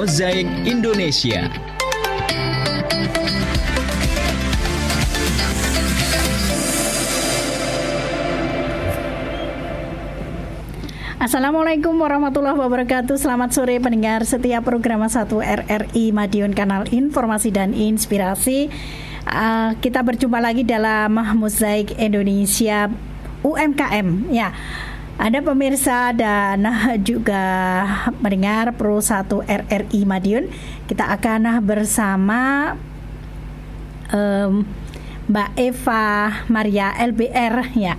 Mozaik Indonesia. Assalamualaikum warahmatullahi wabarakatuh. Selamat sore pendengar setiap program 1 RRI Madiun, kanal informasi dan inspirasi. Kita berjumpa lagi dalam Mozaik Indonesia UMKM. Ya, Anda pemirsa dan juga mendengar Pro 1 RRI Madiun. Kita akan bersama Mbak Eva Maria LBR ya.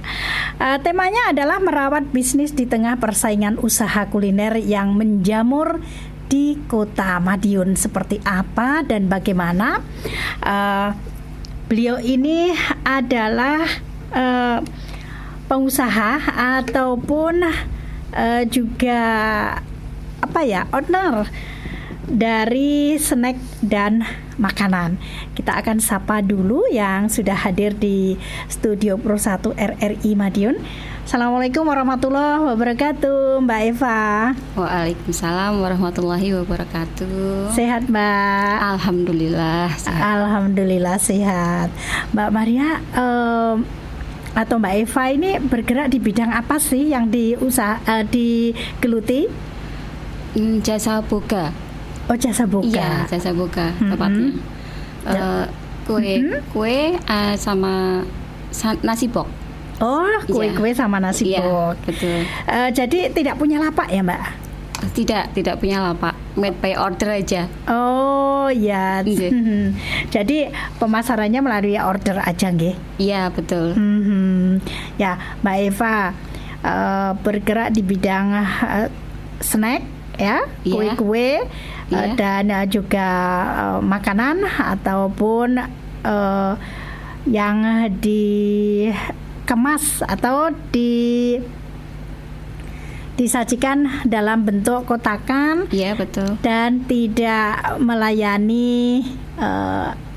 Temanya adalah merawat bisnis di tengah persaingan usaha kuliner yang menjamur di Kota Madiun. Seperti apa dan bagaimana? Beliau ini adalah pengusaha ataupun juga owner dari snack dan makanan. Kita akan sapa dulu yang sudah hadir di studio Pro 1 RRI Madiun. Assalamualaikum warahmatullahi wabarakatuh, Mbak Eva. Waalaikumsalam warahmatullahi wabarakatuh. Sehat, Mbak? Alhamdulillah sehat. Alhamdulillah sehat. Mbak Maria atau Mbak Eva ini bergerak di bidang apa sih yang digeluti? Jasa boga. Oh, jasa boga. Iya, jasa boga tepatnya. Kue sama nasi bok. Oh, kue sama nasi bok. Betul. Jadi tidak punya lapak ya, Mbak? Tidak punya lapak. Made by order aja. Oh, ya. Jadi pemasarannya melalui order aja, nggih? Iya, betul. Ya, Mbak Eva bergerak di bidang snack ya, kue-kue dan juga makanan ataupun yang dikemas atau disajikan dalam bentuk kotakan. Iya, betul. Dan tidak melayani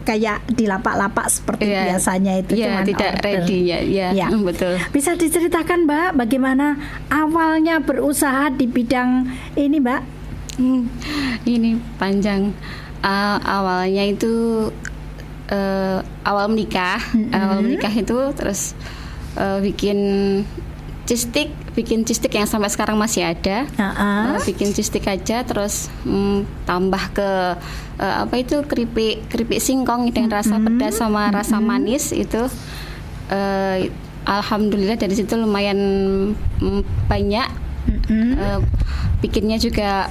kayak di lapak-lapak seperti biasanya itu, cuma tidak order. Ready ya. Betul. Bisa diceritakan, Mbak, bagaimana awalnya berusaha di bidang ini, Mbak? Ini panjang. Awalnya itu awal menikah itu terus bikin cheese stick yang sampai sekarang masih ada. Bikin cheese stick aja, terus tambah ke keripik singkong dengan rasa pedas sama rasa manis itu. Alhamdulillah dari situ lumayan banyak. Bikinnya juga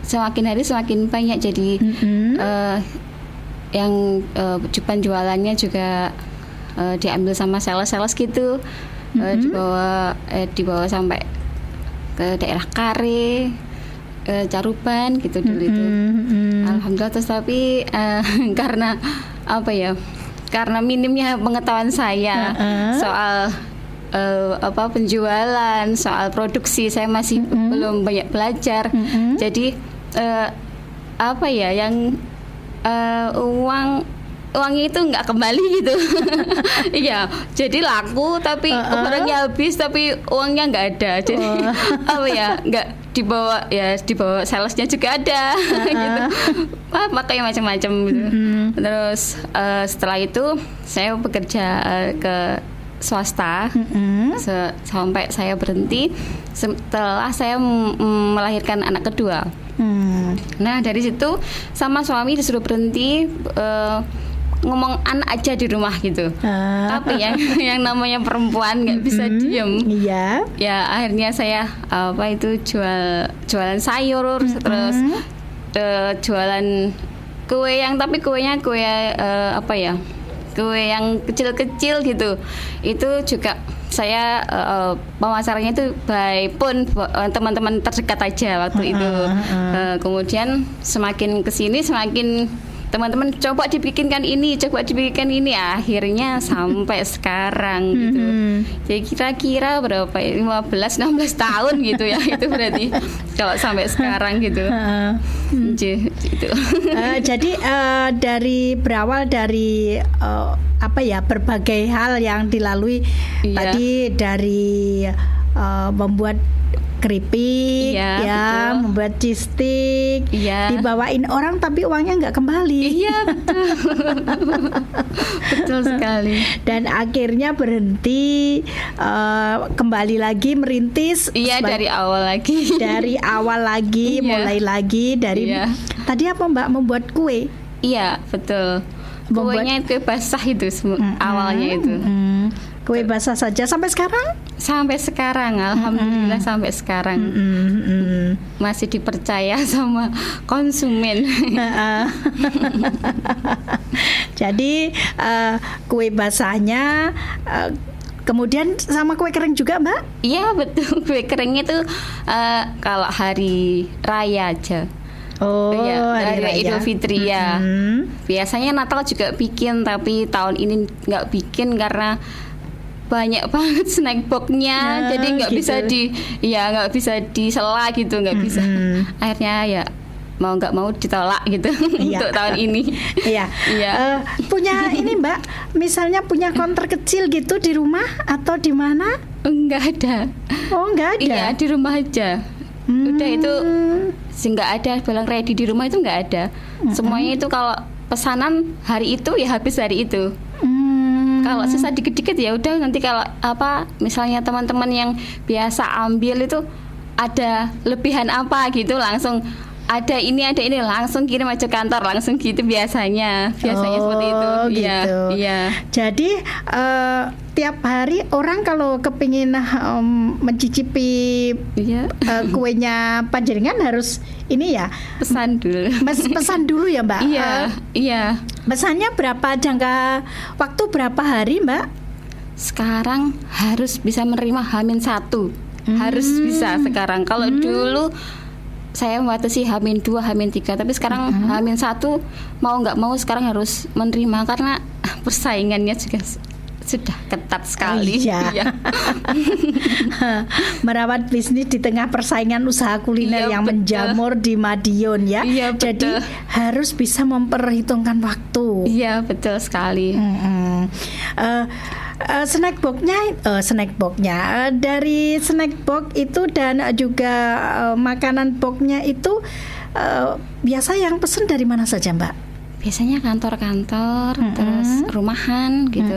semakin hari semakin banyak, jadi yang jualannya juga diambil sama sales gitu. Dibawa sampai ke daerah Kare, Caruban gitu dulu itu. Alhamdulillah. Terus tapi karena minimnya pengetahuan saya soal penjualan, soal produksi, saya masih belum banyak belajar. Jadi uangnya itu nggak kembali gitu. Iya, jadi laku tapi barangnya habis tapi uangnya nggak ada. Jadi nggak dibawa salesnya juga ada. Gitu. Makanya macam-macam gitu. Terus setelah itu saya bekerja ke swasta sampai saya berhenti setelah saya melahirkan anak kedua. Nah, dari situ sama suami disuruh berhenti, ngomong anak aja di rumah gitu. Tapi yang namanya perempuan nggak bisa diem. Iya. Ya, akhirnya saya jualan sayur, terus jualan kuenya kue yang kecil-kecil gitu. Itu juga saya pemasarannya itu by phone, teman-teman terdekat aja waktu itu. Kemudian semakin kesini semakin teman-teman coba dibikinkan ini, akhirnya sampai sekarang gitu. Jadi kira-kira berapa ya, 15-16 tahun gitu ya, itu berarti kalau sampai sekarang gitu. Gitu. Jadi dari berawal dari berbagai hal yang dilalui tadi, dari membuat keripik, Iya, ya, betul. membuat cheese stick, Iya. dibawain orang tapi uangnya nggak kembali. Iya, betul. Betul sekali. Dan akhirnya berhenti, kembali lagi merintis. Iya, dari awal lagi. Dari awal lagi, Iya. mulai lagi dari Iya. tadi apa Mbak, membuat kue? Iya, betul. Membuat- Kuenya itu basah itu awalnya itu. Kue basah saja sampai sekarang? Sampai sekarang, alhamdulillah sampai sekarang masih dipercaya sama konsumen. Jadi kue basahnya, kemudian sama kue kering juga Mbak? Iya betul, kue keringnya itu kalau hari raya aja. Oh, Iya, hari hari raya. Idul Fitri ya. Biasanya Natal juga bikin, tapi tahun ini nggak bikin karena banyak banget snack box-nya, Ya, jadi nggak gitu. nggak bisa disela gitu, nggak bisa. Akhirnya ya mau nggak mau ditolak gitu Iya. untuk tahun ini. Iya. Iya. Punya ini Mbak, misalnya punya counter kecil gitu di rumah atau di mana? Nggak ada. Oh, nggak ada. Iya, di rumah aja. Udah itu sih nggak ada bilang ready di rumah itu nggak ada. Semuanya itu kalau pesanan hari itu ya habis hari itu. Kalau sisa dikit-dikit ya udah, nanti kalau apa misalnya teman-teman yang biasa ambil itu ada lebihan apa gitu langsung ada ini langsung kirim aja kantor langsung gitu biasanya seperti itu. Iya, Gitu. iya. Jadi tiap hari orang kalau kepingin mencicipi Iya. kuenya Panjenengan harus ini ya, Pesan dulu. pesan dulu ya Mbak. Iya, iya. Pesannya berapa, jangka waktu berapa hari Mbak? Sekarang harus bisa menerima H-1. Harus bisa sekarang. Kalau dulu saya membatasi H-2, H-3, tapi sekarang H-1 mau nggak mau sekarang harus menerima karena persaingannya juga sudah ketat sekali. Iya. Merawat bisnis di tengah persaingan usaha kuliner Iya, yang betul. menjamur di Madiun ya. Iya, Jadi betul. harus bisa memperhitungkan waktu. Iya, betul sekali. Snack boxnya dari snack box itu dan juga makanan boxnya itu biasa yang pesen dari mana saja Mbak? Biasanya kantor-kantor, terus rumahan gitu.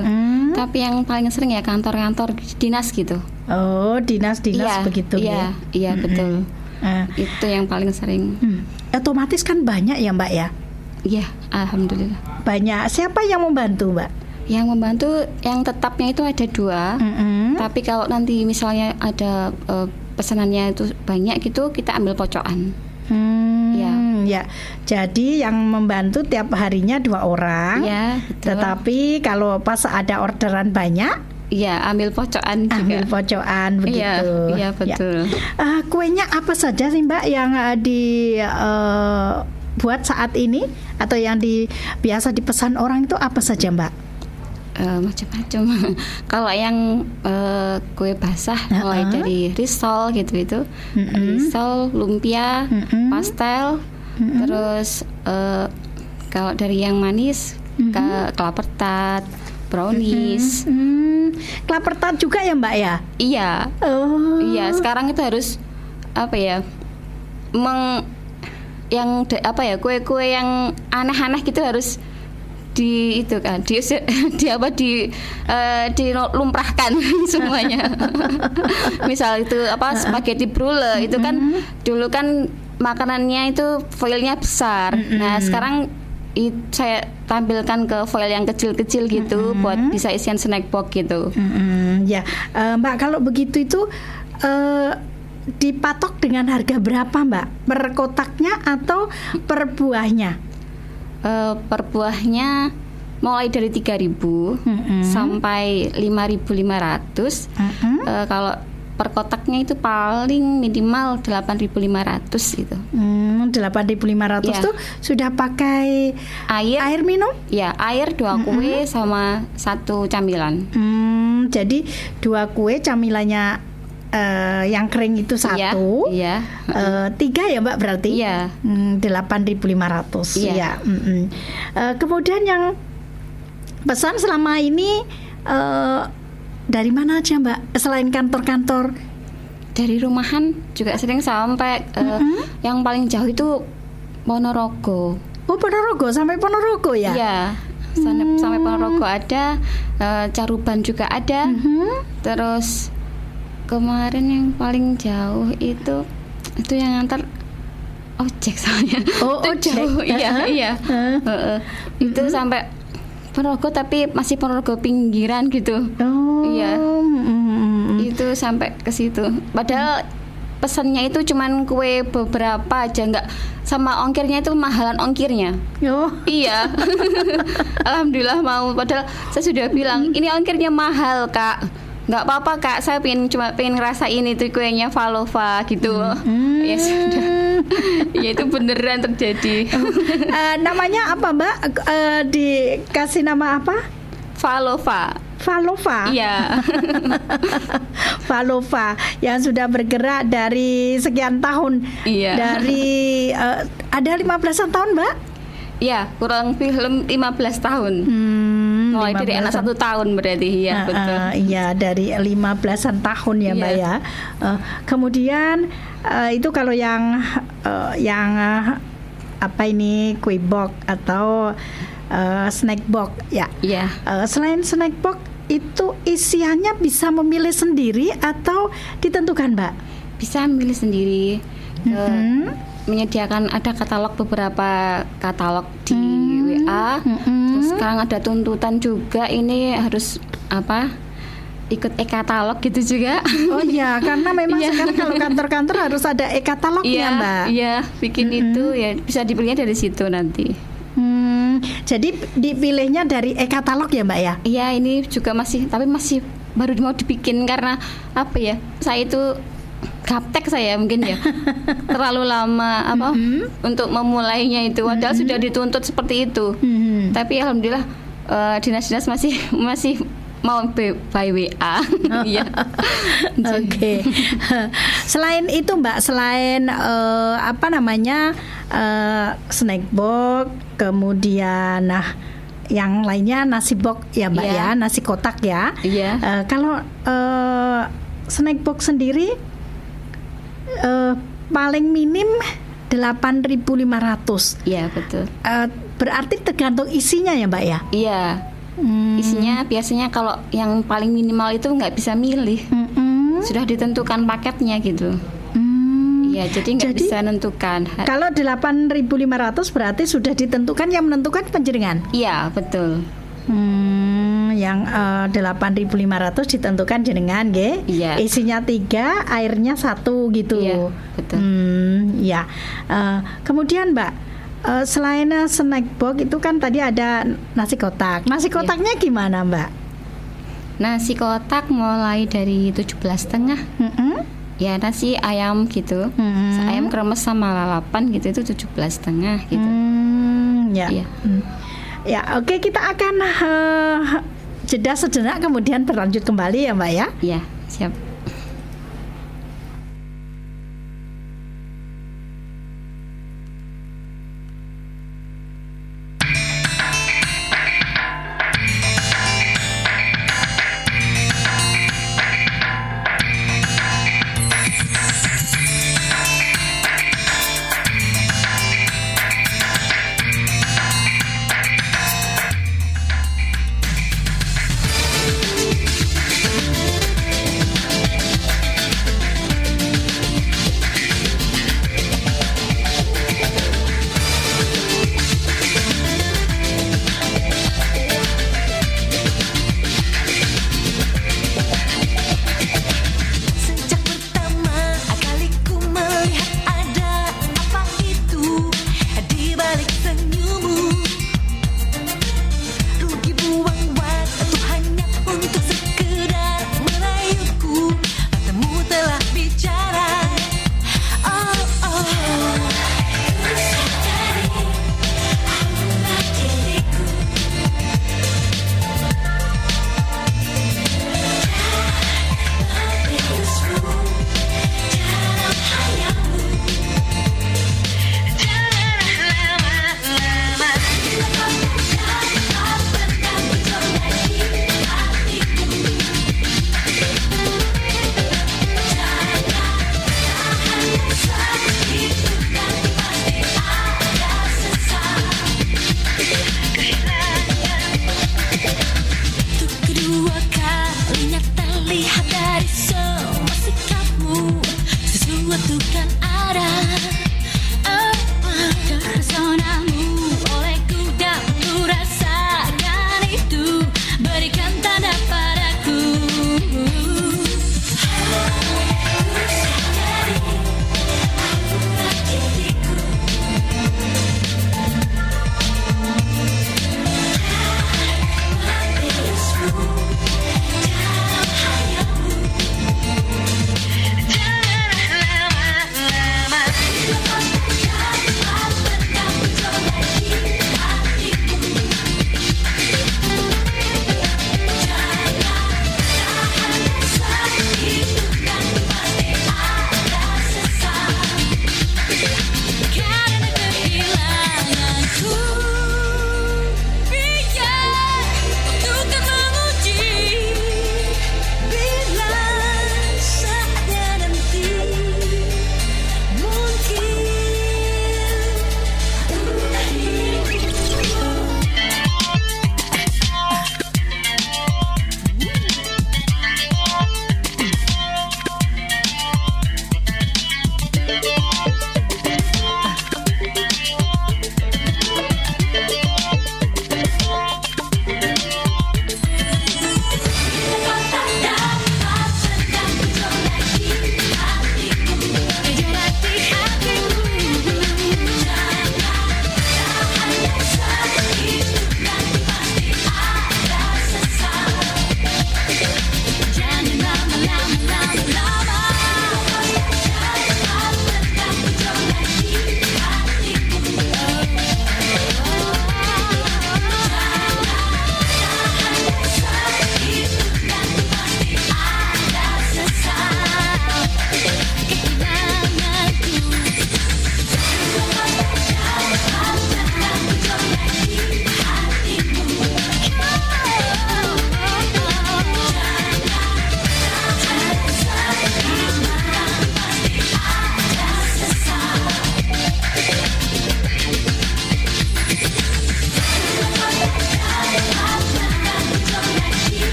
Tapi yang paling sering ya kantor-kantor dinas gitu. Oh, dinas Iya, begitu iya, ya. iya betul. Eh, Itu yang paling sering. Otomatis kan banyak ya Mbak ya. Iya, alhamdulillah. Banyak. Siapa yang membantu Mbak? Yang membantu yang tetapnya itu ada 2. Tapi kalau nanti misalnya ada pesanannya itu banyak gitu, kita ambil pocokan. Ya. Jadi yang membantu tiap harinya 2 orang. Iya, betul. Tetapi kalau pas ada orderan banyak, Iya, ambil pocokan juga. ambil pocokan begitu. Iya, betul. Ya. Kuenya apa saja sih Mbak yang buat saat ini atau yang biasa dipesan orang itu apa saja Mbak? Macam-macam. Kalau yang kue basah mulai dari risol gitu itu, risol, lumpia, pastel, terus kalau dari yang manis kelapa tart, brownies. Kelapa tart juga ya Mbak ya? Iya, Oh. iya. Sekarang itu harus apa ya? Kue-kue yang aneh-aneh gitu harus dilumprahkan semuanya. Misal itu spaghetti brulee itu kan dulu kan makanannya itu foilnya besar. Nah sekarang saya tampilkan ke foil yang kecil-kecil gitu buat bisa isian snack box gitu. Ya, Mbak kalau begitu itu dipatok dengan harga berapa Mbak? Per kotaknya atau per buahnya? Per buahnya mulai dari 3.000 sampai 5.500. Kalau per kotaknya itu paling minimal 8.500 gitu. 8.500 Ya. tuh sudah pakai air minum? Ya, air 2 kue sama 1 camilan. Jadi 2 kue, camilannya yang kering itu 1. Iya. 3 ya Mbak berarti? Iya. 8.500. Iya. Ya. Kemudian yang pesan selama ini dari mana aja Mbak? Selain kantor-kantor? dari rumahan juga sering sampai yang paling jauh itu Ponorogo. Oh, Ponorogo, sampai Ponorogo ya? Iya, sampai Ponorogo ada, Caruban juga ada. Terus kemarin yang paling jauh itu yang antar ojek soalnya. Oh, itu ojek. jauh. Iya. Itu sampai Ponorogo tapi masih Ponorogo pinggiran gitu. Oh. Iya. Itu sampai ke situ. Padahal pesannya itu cuman kue beberapa aja, nggak sama ongkirnya itu mahalan ongkirnya. Oh. Iya. Alhamdulillah mau. Padahal saya sudah bilang ini ongkirnya mahal kak. Nggak apa-apa kak, saya pengen ngerasain itu kuenya Valova gitu. Ya sudah. Ya itu beneran terjadi. Namanya apa Mbak? Dikasih nama apa? Valova. Valova. Iya. Valova yang sudah bergerak dari sekian tahun. Iya. Dari ada 15-an tahun Mbak? Iya, kurang lebih 15 tahun. Mulai dari anak 1 tahun berarti ya betul. Iya, dari 15-an tahun ya Mbak ya. Kemudian itu kalau yang apa ini kue box atau snack box ya. Iya. Selain snack box itu isiannya bisa memilih sendiri atau ditentukan Mbak? Bisa milih sendiri. Menyediakan ada beberapa katalog di WA. Terus sekarang ada tuntutan juga ini harus ikut e-katalog gitu juga. Oh iya, karena memang sekarang kalau kantor-kantor harus ada e-katalognya Mbak. Iya, bikin itu ya bisa dipilihnya dari situ nanti. Jadi dipilihnya dari e-katalog ya Mbak ya? Iya, ini juga masih baru mau dibikin karena saya itu gaptek saya mungkin ya terlalu lama untuk memulainya itu padahal sudah dituntut seperti itu. Tapi alhamdulillah dinas-dinas masih mau by WA. Iya. Oke. Selain itu Mbak, selain snack box, kemudian yang lainnya nasi box ya Mbak ya, nasi kotak ya. Iya. Kalau snack box sendiri paling minim 8.500. Iya, betul. Berarti tergantung isinya ya Mbak ya? Iya. Isinya biasanya kalau yang paling minimal itu nggak bisa milih. Sudah ditentukan paketnya gitu. Iya, jadi nggak bisa menentukan. Kalau 8.500 berarti sudah ditentukan, yang menentukan penjaringan? Iya, betul. Yang 8.500 ditentukan jenengan nggih. Iya. Isinya 3, airnya 1 gitu. Iya, betul. Ya. Kemudian Mbak, selain snack box itu kan tadi ada nasi kotak. Nasi kotaknya gimana Mbak? Nasi kotak mulai dari 17,5. Ya nasi ayam gitu. Ayam kremes sama lalapan gitu itu 17,5 gitu. Ya. Iya. Ya, oke, kita akan jeda sejenak kemudian berlanjut kembali ya Mbak ya. Iya, siap.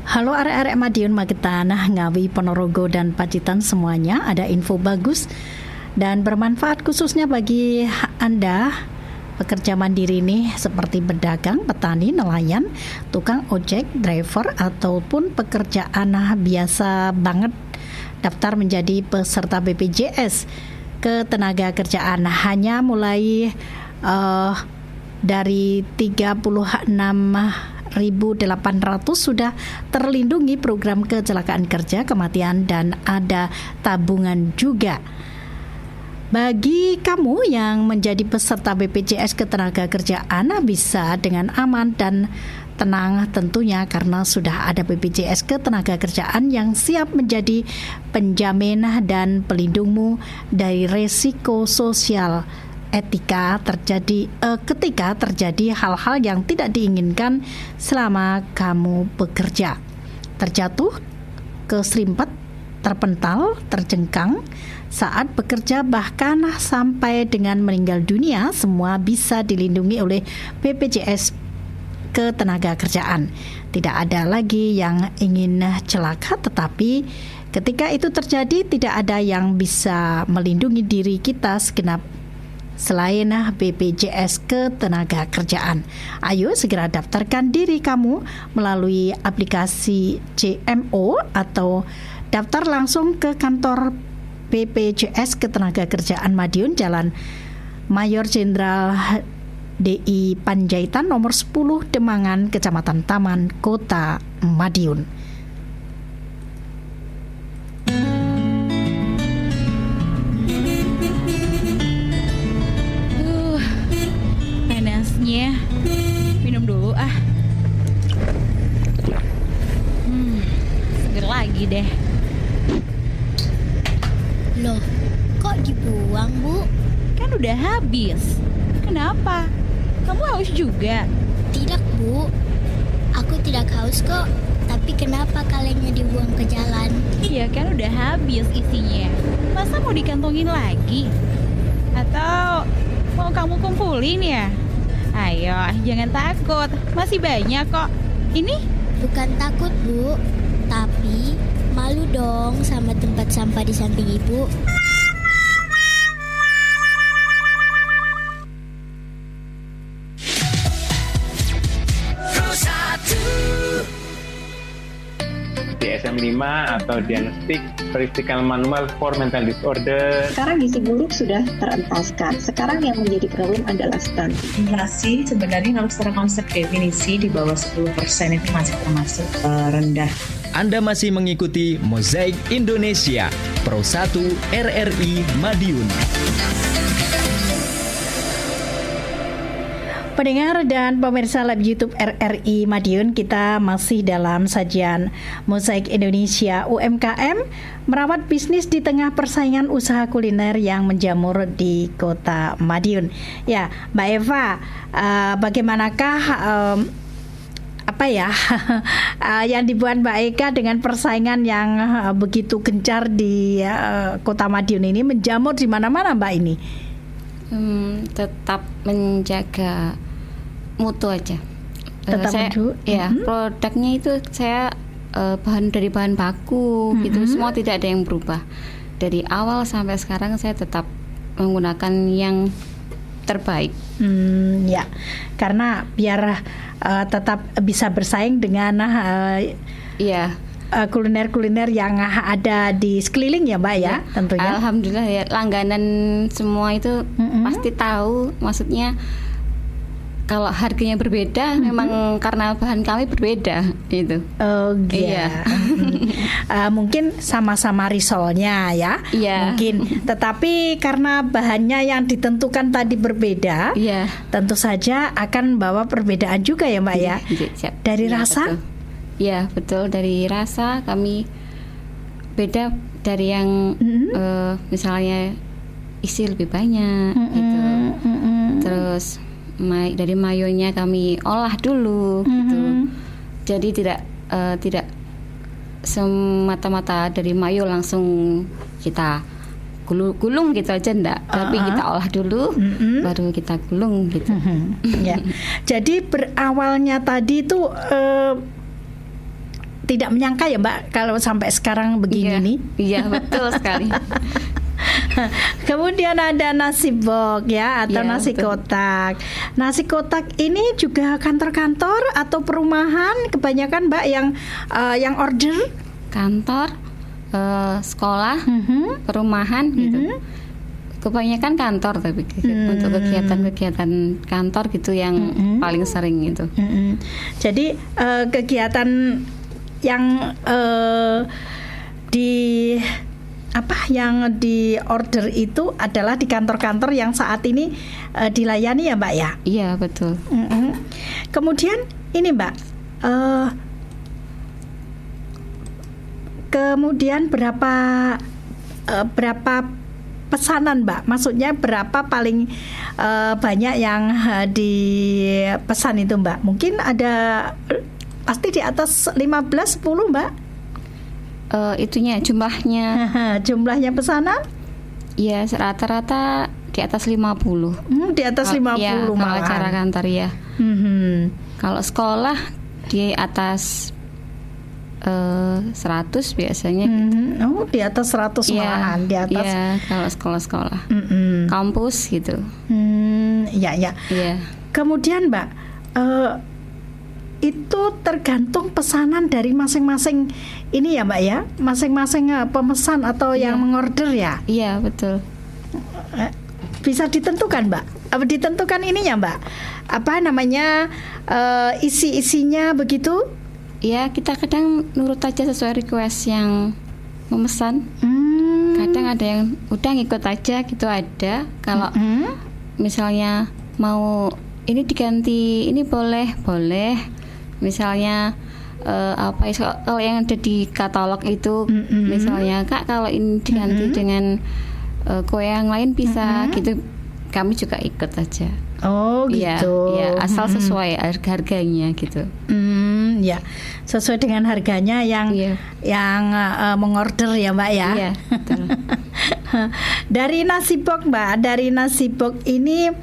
Halo arek-arek Madiun, Magetan, Ngawi, Ponorogo dan Pacitan semuanya. Ada info bagus dan bermanfaat khususnya bagi Anda pekerja mandiri nih, seperti pedagang, petani, nelayan, tukang ojek, driver ataupun pekerjaan biasa banget daftar menjadi peserta BPJS Ketenagakerjaan. Hanya mulai dari 36.800 sudah terlindungi program kecelakaan kerja, kematian, dan ada tabungan juga. Bagi kamu yang menjadi peserta BPJS Ketenagakerjaan bisa dengan aman dan tenang tentunya, karena sudah ada BPJS Ketenagakerjaan yang siap menjadi penjamin dan pelindungmu dari resiko sosial etika ketika terjadi hal-hal yang tidak diinginkan selama kamu bekerja. Terjatuh, keserimpet, terpental, terjengkang saat bekerja, bahkan sampai dengan meninggal dunia, semua bisa dilindungi oleh BPJS Ketenagakerjaan. Tidak ada lagi yang ingin celaka, tetapi ketika itu terjadi tidak ada yang bisa melindungi diri kita segenap selain BPJS Ketenagakerjaan. Ayo segera daftarkan diri kamu melalui aplikasi CMO atau daftar langsung ke kantor BPJS Ketenagakerjaan Madiun, Jalan Mayor Jenderal DI Panjaitan nomor 10 Demangan, Kecamatan Taman, Kota Madiun. Panasnya, minum dulu ah. Seger lagi deh. Loh, kok dibuang, Bu? Kan udah habis. Kenapa? Kamu haus juga? Tidak, Bu. Aku tidak haus kok. Tapi kenapa kalengnya dibuang ke jalan? Iya kan udah habis isinya. Masa mau dikantongin lagi? Atau mau kamu kumpulin ya? Ayo, jangan takut. Masih banyak kok. Ini? Bukan takut, Bu. Tapi malu dong sama tempat sampah di samping Ibu. DSM-5 atau Diagnostic Statistical Manual for Mental Disorder. Sekarang gizi buruk sudah terentaskan. Sekarang yang menjadi problem adalah stunting. Inflasi sebenarnya kalau secara konsep definisi di bawah 10% itu masih termasuk rendah. Anda masih mengikuti Mozaik Indonesia Pro 1 RRI Madiun. Pendengar dan pemirsa live YouTube RRI Madiun, kita masih dalam sajian Mozaik Indonesia UMKM, merawat bisnis di tengah persaingan usaha kuliner yang menjamur di Kota Madiun. Ya, Mbak Eva, bagaimanakah yang dibuat Mbak Eka dengan persaingan yang begitu gencar di Kota Madiun ini, menjamur di mana-mana Mbak ini? Tetap menjaga mutu aja. Produknya itu saya dari bahan baku gitu, semua tidak ada yang berubah. Dari awal sampai sekarang saya tetap menggunakan yang terbaik. Ya, karena biar tetap bisa bersaing dengan kuliner-kuliner yang ada di sekeliling ya Mbak ya, tentunya. Alhamdulillah ya, langganan semua itu pasti tahu, maksudnya kalau harganya berbeda memang karena bahan kami berbeda gitu. Oh iya. Mungkin sama-sama risolnya ya. Iya. Mungkin, tetapi karena bahannya yang ditentukan tadi berbeda, tentu saja akan bawa perbedaan juga ya Mbak ya. Dari rasa? Betul. Ya betul, dari rasa kami beda dari yang misalnya isi lebih banyak gitu. Terus dari mayonya kami olah dulu gitu. Jadi tidak semata-mata dari mayo langsung kita gulung gitu aja enggak, tapi kita olah dulu baru kita gulung gitu. Ya. Jadi berawalnya tadi itu tidak menyangka ya Mbak kalau sampai sekarang begini Iya. nih. Iya, betul sekali. Kemudian ada nasi box ya atau Iya, nasi betul. kotak. Nasi kotak ini juga kantor-kantor atau perumahan kebanyakan Mbak yang order. Kantor, sekolah, Mhm. perumahan gitu. Kebanyakan kantor tapi untuk kegiatan-kegiatan kantor gitu yang paling sering gitu. Mm-mm. Jadi kegiatan yang yang di order itu adalah di kantor-kantor yang saat ini dilayani ya Mbak ya. Iya, betul. Mm-mm. Kemudian ini Mbak, kemudian berapa pesanan Mbak? Maksudnya berapa paling banyak yang dipesan itu Mbak? Mungkin ada pasti di atas 15-10 Mbak? Itunya jumlahnya Jumlahnya pesanan? ya rata-rata di atas 50. Di atas 50 ya, kalau malahan. acara kantor ya. Mhm. Kalau sekolah di atas 100 biasanya gitu. Oh, di atas 100 malahan, di atas. Iya, kalau sekolah-sekolah. Mm-mm. Kampus gitu. Ya. Iya. Kemudian Mbak, itu tergantung pesanan dari masing-masing ini ya Mbak ya, masing-masing pemesan atau yang mengorder ya. Iya, betul. Bisa ditentukan Mbak? Apa ditentukan ininya Mbak? Apa namanya isi-isinya begitu? Ya, kita kadang nurut aja sesuai request yang memesan. Kadang ada yang udah ngikut aja gitu ada. Kalau misalnya mau ini diganti, ini boleh. Misalnya kalau yang ada di katalog itu, misalnya Kak kalau ini diganti dengan kue yang lain bisa gitu. Kami juga ikut aja. Oh gitu. Iya, asal sesuai harganya gitu. Ya, sesuai dengan harganya yang mengorder ya Mbak ya. Iya, betul. Dari nasi box Mbak, dari nasi box ini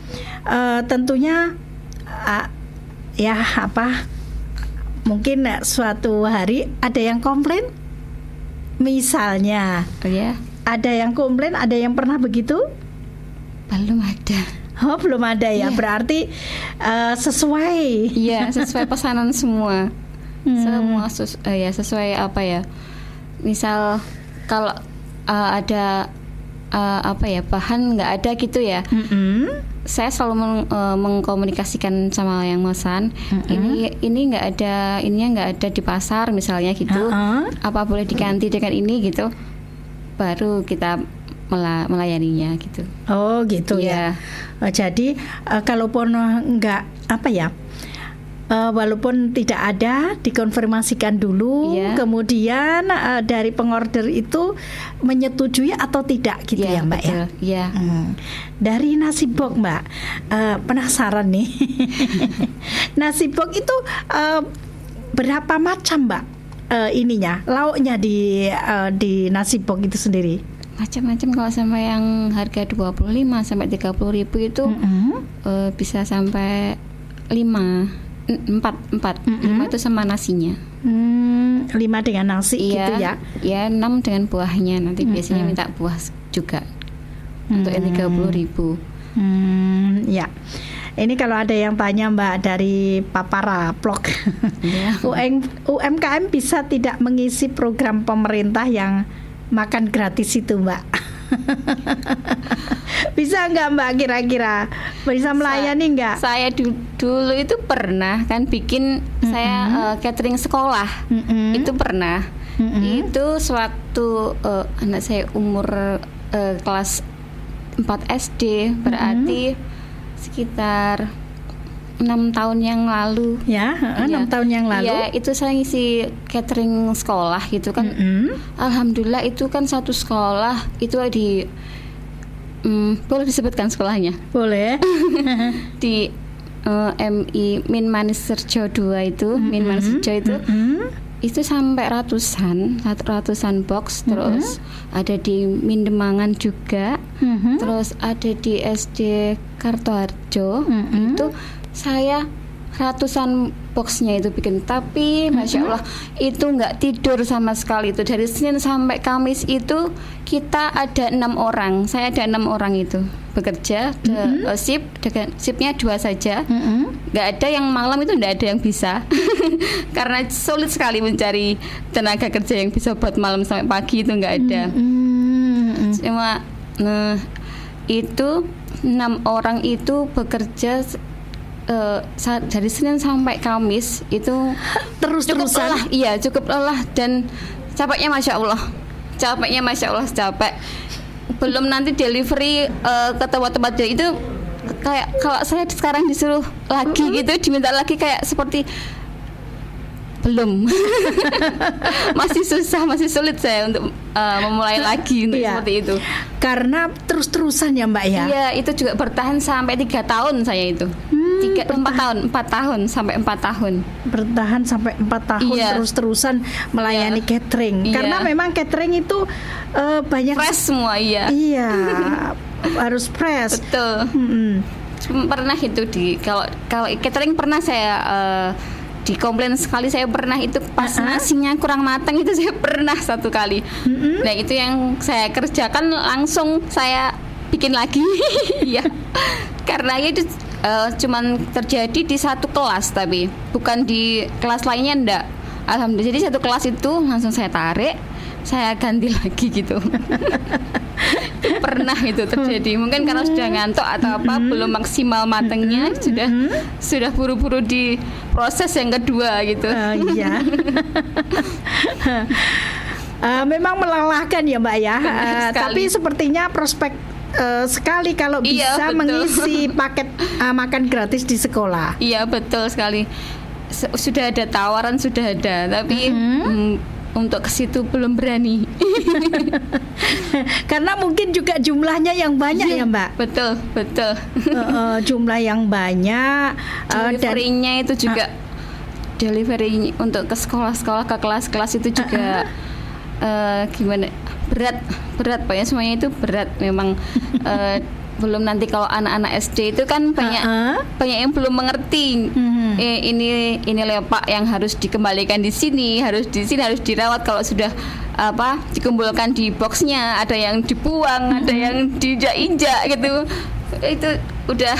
tentunya mungkin suatu hari ada yang komplain, misalnya. Ya. Ada yang komplain, ada yang pernah begitu? Belum ada. Oh, belum ada ya. Berarti sesuai. Iya, sesuai pesanan semua. Semua sesuai apa ya? Misal kalau ada bahan nggak ada gitu ya. Saya selalu mengkomunikasikan sama yang mesan. Ini nggak ada, ininya nggak ada di pasar misalnya gitu. Apa boleh diganti dengan ini gitu? Baru kita melayaninya gitu. Oh gitu ya. Jadi kalaupun enggak walaupun tidak ada dikonfirmasikan dulu, kemudian dari pengorder itu menyetujui atau tidak gitu ya Mbak betul. Ya. Dari nasi box Mbak, penasaran nih. Nasi box itu berapa macam Mbak ininya lauknya di nasi box itu sendiri? Macam-macam. Kalau sama yang harga 25 sampai 30 ribu itu bisa sampai 4 5 itu sama nasinya. 5 dengan nasi gitu ya. Ya 6 dengan buahnya. Nanti biasanya minta buah juga untuk yang 30 ribu. Ya. Ini kalau ada yang tanya Mbak dari Papara Vlog, UMKM bisa tidak mengisi program pemerintah yang makan gratis itu Mbak? Bisa nggak Mbak kira-kira? Bisa melayani nggak? Saya dulu itu pernah kan bikin saya catering sekolah. Itu pernah. Itu sewaktu anak saya umur kelas 4 SD, berarti sekitar 6 tahun yang lalu. Ya, 6 tahun yang lalu. Ya, itu saya ngisi catering sekolah gitu kan. Alhamdulillah itu kan satu sekolah itu boleh disebutkan sekolahnya? Boleh. Di MI Min Manis Serjo 2 itu, Min Manis Serjo itu sampai ratusan box. Terus ada di Min Demangan juga. Terus ada di SD Kartoharjo. Itu saya ratusan boxnya itu bikin, tapi Masya Allah itu nggak tidur sama sekali. Itu dari Senin sampai Kamis itu kita ada 6 orang, saya ada 6 orang itu bekerja, shiftnya 2 saja, nggak ada yang malam, itu nggak ada yang bisa karena sulit sekali mencari tenaga kerja yang bisa buat malam sampai pagi, itu nggak ada. Cuma itu 6 orang itu bekerja dari Senin sampai Kamis itu terus-terusan. Cukup lelah, iya cukup lelah dan capeknya Masya Allah, capek. Belum nanti delivery ke tempat-tempat itu kayak kalau saya sekarang disuruh lagi gitu, diminta lagi kayak seperti belum masih susah, masih sulit saya untuk memulai lagi untuk seperti itu karena terus-terusan ya Mbak ya. Iya, itu juga bertahan sampai 3 tahun saya itu. 4 tahun sampai 4 tahun. Bertahan sampai 4 tahun terus-terusan melayani catering. Karena memang catering itu banyak fresh semua, iya. Iya. Harus fresh. Betul. Pernah itu kalau catering pernah saya dikomplain sekali, saya pernah itu pas nasinya kurang matang, itu saya pernah 1 kali. Nah, itu yang saya kerjakan langsung saya bikin lagi. Ya. Karena itu cuman terjadi di 1 kelas, tapi bukan di kelas lainnya enggak. Alhamdulillah, jadi 1 kelas itu langsung saya tarik, saya ganti lagi gitu. Pernah itu terjadi, mungkin karena sudah ngantuk atau apa, belum maksimal matangnya, sudah buru-buru di proses yang kedua gitu. Iya. Memang melelahkan ya Mbak ya. Tapi sepertinya prospek sekali kalau bisa mengisi paket makan gratis di sekolah. Iya, betul sekali. Sudah ada tawaran, sudah ada, tapi untuk ke situ belum berani. Karena mungkin juga jumlahnya yang banyak ya Mbak. Betul. Jumlah yang banyak. Delivery-nya itu juga delivery untuk ke sekolah-sekolah, ke kelas-kelas itu juga gimana? Berat Pak ya, semuanya itu berat memang. Belum nanti kalau anak-anak SD itu kan banyak yang belum mengerti. Ini lepak yang harus dikembalikan di sini, harus dirawat. Kalau sudah dikumpulkan di boxnya, ada yang dibuang, ada yang diinjak-injak gitu. Itu udah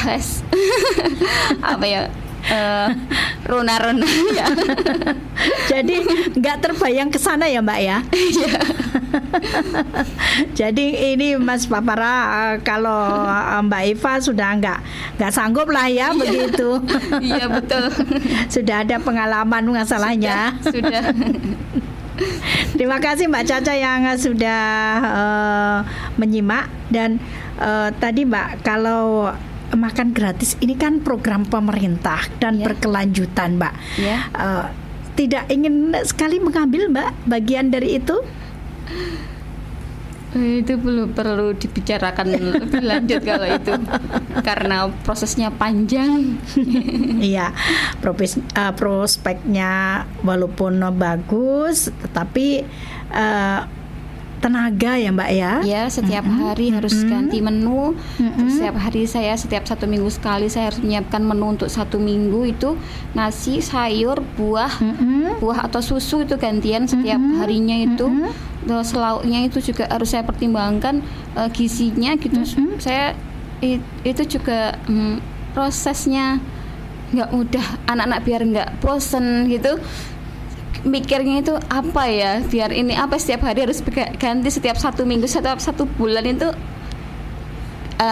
rona-rona ya. Jadi nggak terbayang ke sana ya Mbak ya. Jadi ini Mas Papara, kalau Mbak Eva sudah nggak sanggup lah ya begitu. Iya betul. Sudah ada pengalaman masalahnya. Sudah. Terima kasih Mbak Caca yang sudah menyimak. Dan tadi Mbak, kalau makan gratis ini kan program pemerintah dan berkelanjutan Mbak. Tidak ingin sekali mengambil Mbak bagian dari itu? Itu belum perlu dibicarakan lebih lanjut kalau itu, karena prosesnya panjang. Iya, prospeknya walaupun bagus, tetapi tenaga ya Mbak ya. Ya, setiap hari harus ganti menu. Setiap hari setiap 1 minggu sekali saya harus menyiapkan menu untuk 1 minggu itu, nasi, sayur, buah atau susu itu gantian setiap harinya itu. Terus lauknya itu juga harus saya pertimbangkan gizinya gitu. Saya itu juga prosesnya nggak mudah, anak-anak biar nggak bosen gitu. Mikirnya itu apa ya, biar ini apa setiap hari harus ganti, setiap 1 minggu, setiap 1 bulan itu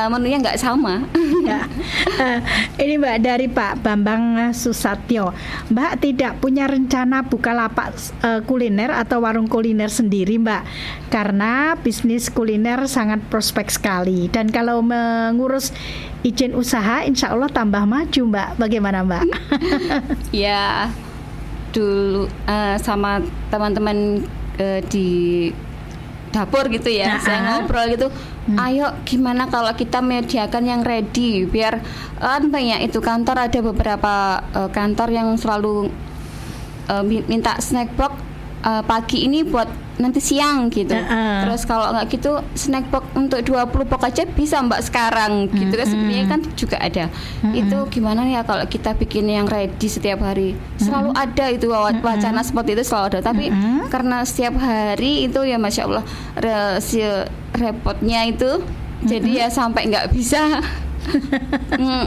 menunya nggak sama. Ya. Ini Mbak dari Pak Bambang Susatyo, Mbak tidak punya rencana buka lapak kuliner atau warung kuliner sendiri Mbak, karena bisnis kuliner sangat prospek sekali, dan kalau mengurus izin usaha insya Allah tambah maju Mbak. Bagaimana Mbak? Ya, dulu sama teman-teman di dapur gitu ya, saya ngobrol gitu, ayo gimana kalau kita menyediakan yang ready, biar banyak itu kantor, ada beberapa kantor yang selalu minta snack box pagi ini buat nanti siang gitu. Terus kalau nggak gitu snack box untuk 20 box aja bisa Mbak sekarang gitu kan, sebenarnya kan juga ada. Itu gimana ya kalau kita bikin yang ready setiap hari, selalu ada itu wacana seperti itu selalu ada, tapi karena setiap hari itu ya Masya Allah si repotnya itu jadi ya sampai nggak bisa.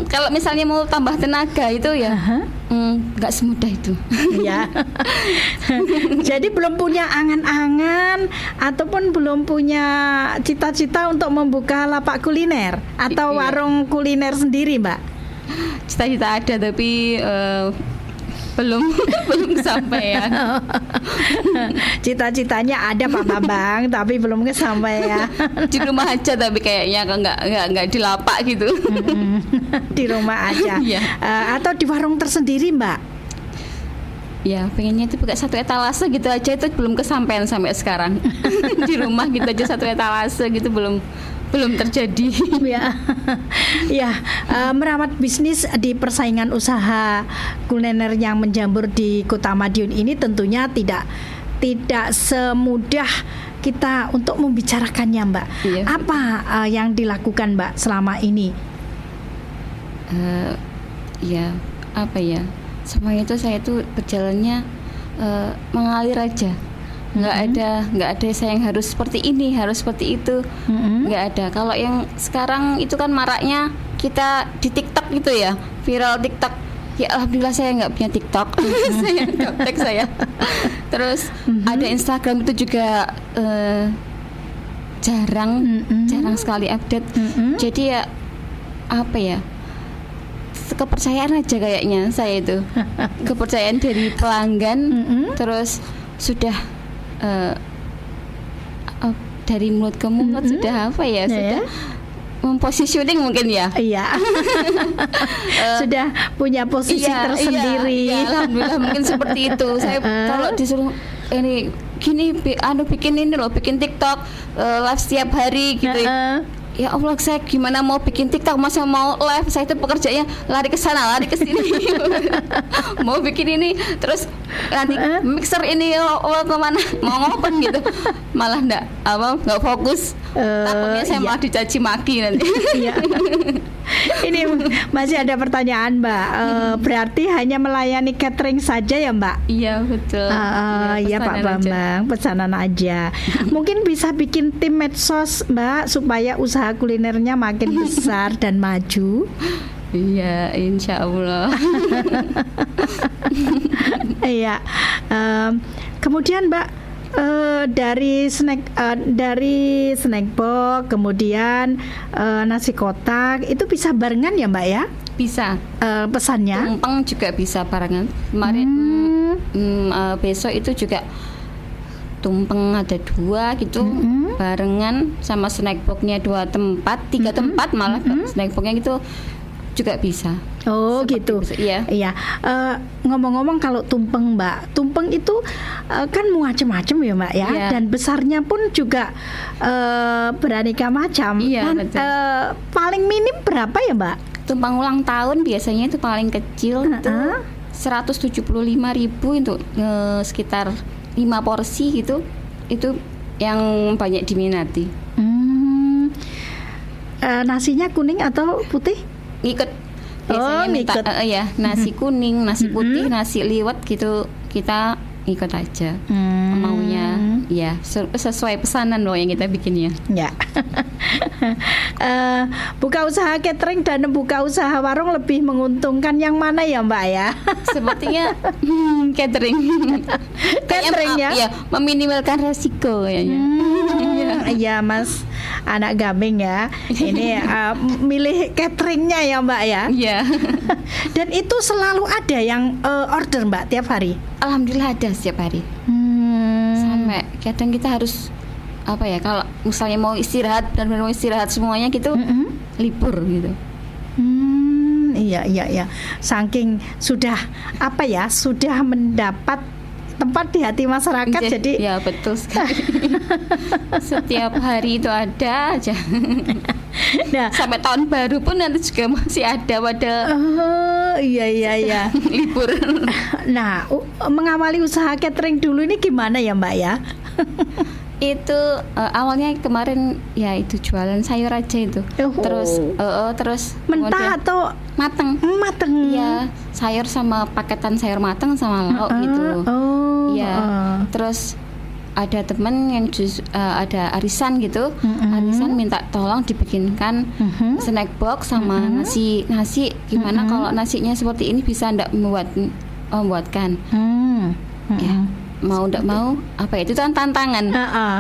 Kalau misalnya mau tambah tenaga itu ya nggak semudah itu. Ya. Jadi belum punya angan-angan ataupun belum punya cita-cita untuk membuka lapak kuliner atau warung kuliner sendiri, Mbak? Cita-cita ada tapi belum kesampaian. Cita-citanya ada Pak Bambang tapi belum kesampaian. Di rumah aja tapi kayaknya nggak di lapak gitu. Di rumah aja. Atau di warung tersendiri, Mbak? Ya pengennya itu buka satu etalase gitu aja, itu belum kesampaian sampai sekarang. Di rumah gitu aja satu etalase gitu belum terjadi. Ya, merawat bisnis di persaingan usaha kuliner yang menjamur di Kota Madiun ini tentunya tidak semudah kita untuk membicarakannya, Mbak. Iya. Apa yang dilakukan Mbak selama ini? Semuanya itu saya itu berjalannya mengalir aja. Nggak ada saya yang harus seperti ini, harus seperti itu. Nggak ada. Kalau yang sekarang itu kan maraknya kita di TikTok gitu ya, viral TikTok. Ya alhamdulillah saya nggak punya TikTok. Saya gaptek saya. Terus ada Instagram itu juga jarang sekali update. Jadi ya apa ya, kepercayaan aja kayaknya saya itu. Kepercayaan dari pelanggan. Terus sudah dari mulut ke mulut sudah apa ya, sudah mempositioning mungkin ya. Iya. Sudah punya posisi tersendiri. Iya, alhamdulillah mungkin seperti itu. Saya kalau disuruh ini gini bikin ini loh, bikin TikTok live setiap hari gitu. Ya Allah, saya gimana mau bikin TikTok, masa mau live, saya itu pekerjaannya lari ke sana, lari ke sini. Mau bikin ini, terus nanti mixer ini kemana, mau ngopen gitu. Malah nggak fokus. Takutnya saya malah dicaci maki nanti. Ini masih ada pertanyaan, Mbak. Berarti hanya melayani catering saja ya, Mbak? Iya, betul. Iya Pak Bambang, pesanan aja. Mungkin bisa bikin tim medsos, Mbak, supaya usaha kulinernya makin besar dan maju. Iya, insya Allah. Iya. Kemudian Mbak, dari snack box, kemudian nasi kotak, itu bisa barengan ya Mbak ya? Bisa. Pesannya? Tumpeng juga bisa barengan. Kemarin besok itu juga tumpeng ada 2 gitu, barengan sama snack box-nya 2 tempat, 3 tempat malah snack box-nya gitu juga bisa. Oh seperti gitu. Iya. Ngomong-ngomong kalau tumpeng Mbak, tumpeng itu kan macam-macam ya Mbak ya, dan besarnya pun juga beraneka macam. Paling minim berapa ya Mbak? Tumpeng ulang tahun biasanya itu paling kecil itu 175.000 untuk sekitar 5 porsi gitu. Itu yang banyak diminati. Nasinya kuning atau putih? Ikut. Biasanya minta nasi kuning, nasi putih, nasi liwet gitu, kita ikut aja maunya. Ya, sesuai pesanan loh yang kita bikinnya. Ya. Buka usaha catering dan buka usaha warung lebih menguntungkan yang mana ya Mbak ya? Sepertinya catering. Catering ya? Ya, meminimalkan resiko kayaknya. Iya Mas, anak Gambing ya. Ini milih cateringnya ya Mbak ya? Iya. Dan itu selalu ada yang order Mbak tiap hari? Alhamdulillah ada setiap hari. Sampai kadang kita harus apa ya, kalau misalnya mau istirahat dan mau istirahat semuanya gitu, libur gitu. Iya. Saking sudah sudah mendapat tempat di hati masyarakat, jadi ya betul sekali. Setiap hari itu ada aja. Nah, sampai tahun baru pun nanti juga masih ada padahal. Iya. libur. Nah, mengawali usaha catering dulu ini gimana ya Mbak ya? Itu awalnya kemarin ya itu jualan sayur aja itu. Terus Mentah kemudian atau mateng. mateng? Iya, sayur sama paketan sayur mateng sama lauk gitu. Iya. Terus ada temen yang ada arisan gitu. Arisan minta tolong dibikinkan snack box sama nasi gimana kalau nasinya seperti ini bisa ndak membuatkan. Ya. Mau ndak mau apa itu kan tantangan.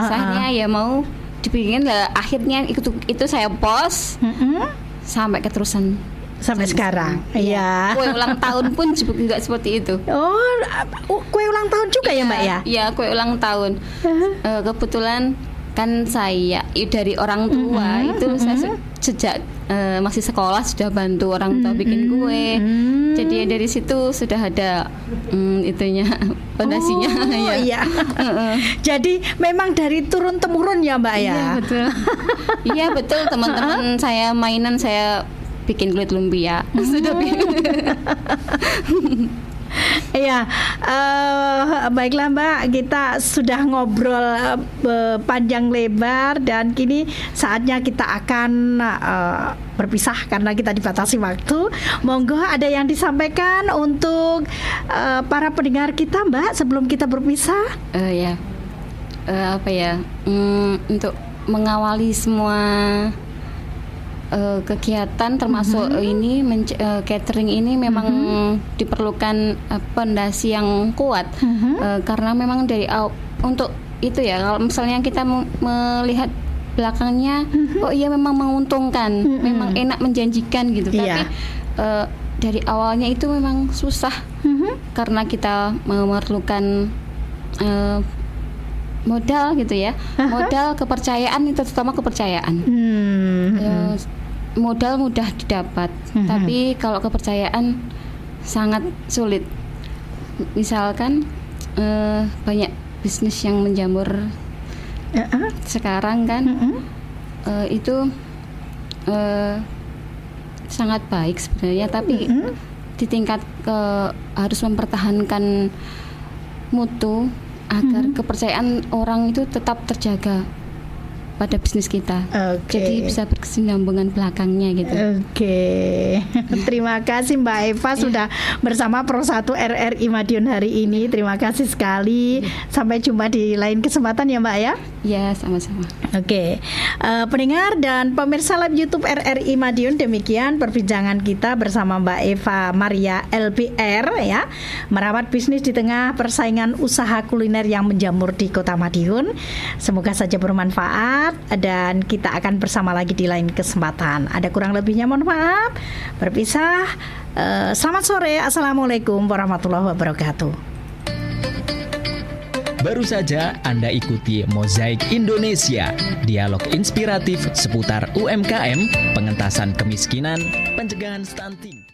Saya ya mau dibikin lah, akhirnya itu saya post sampai keterusan sampai sekarang. Iya. Kue ulang tahun pun juga seperti itu. Kue ulang tahun juga ya Mbak ya? Iya, kue ulang tahun. Kebetulan kan saya dari orang tua itu saya sejak masih sekolah sudah bantu orang tua bikin kue. Jadi ya dari situ sudah ada itunya fondasinya. Iya. Jadi memang dari turun temurun ya Mbak ya. Iya betul. Iya betul, teman-teman saya mainan saya bikin kulit lumpia. Sudah bikin. Iya, baiklah Mbak, kita sudah ngobrol panjang lebar dan kini saatnya kita akan berpisah karena kita dibatasi waktu. Monggo ada yang disampaikan untuk para pendengar kita Mbak sebelum kita berpisah? Untuk mengawali semua kegiatan termasuk ini catering ini memang diperlukan fondasi yang kuat karena memang dari untuk itu ya, kalau misalnya kita melihat belakangnya oh iya memang menguntungkan, memang enak menjanjikan gitu, tapi dari awalnya itu memang susah karena kita memerlukan modal gitu ya, modal, kepercayaan, itu terutama kepercayaan. Modal mudah didapat, tapi kalau kepercayaan sangat sulit. Misalkan banyak bisnis yang menjamur sekarang kan, itu sangat baik sebenarnya, tapi di tingkat harus mempertahankan mutu agar kepercayaan orang itu tetap terjaga pada bisnis kita. Jadi bisa berkesinambungan belakangnya gitu. Terima kasih Mbak Eva sudah bersama Pro 1 RRI Madiun hari ini. Terima kasih sekali. Sampai jumpa di lain kesempatan ya Mbak ya. Ya, sama-sama. Pendengar dan pemirsa live YouTube RRI Madiun, demikian perbincangan kita bersama Mbak Eva Maria LPR ya, merawat bisnis di tengah persaingan usaha kuliner yang menjamur di Kota Madiun. Semoga saja bermanfaat dan kita akan bersama lagi di lain kesempatan. Ada kurang lebihnya mohon maaf. Berpisah. Selamat sore. Assalamualaikum warahmatullahi wabarakatuh. Baru saja Anda ikuti Mozaik Indonesia, dialog inspiratif seputar UMKM, pengentasan kemiskinan, pencegahan stunting.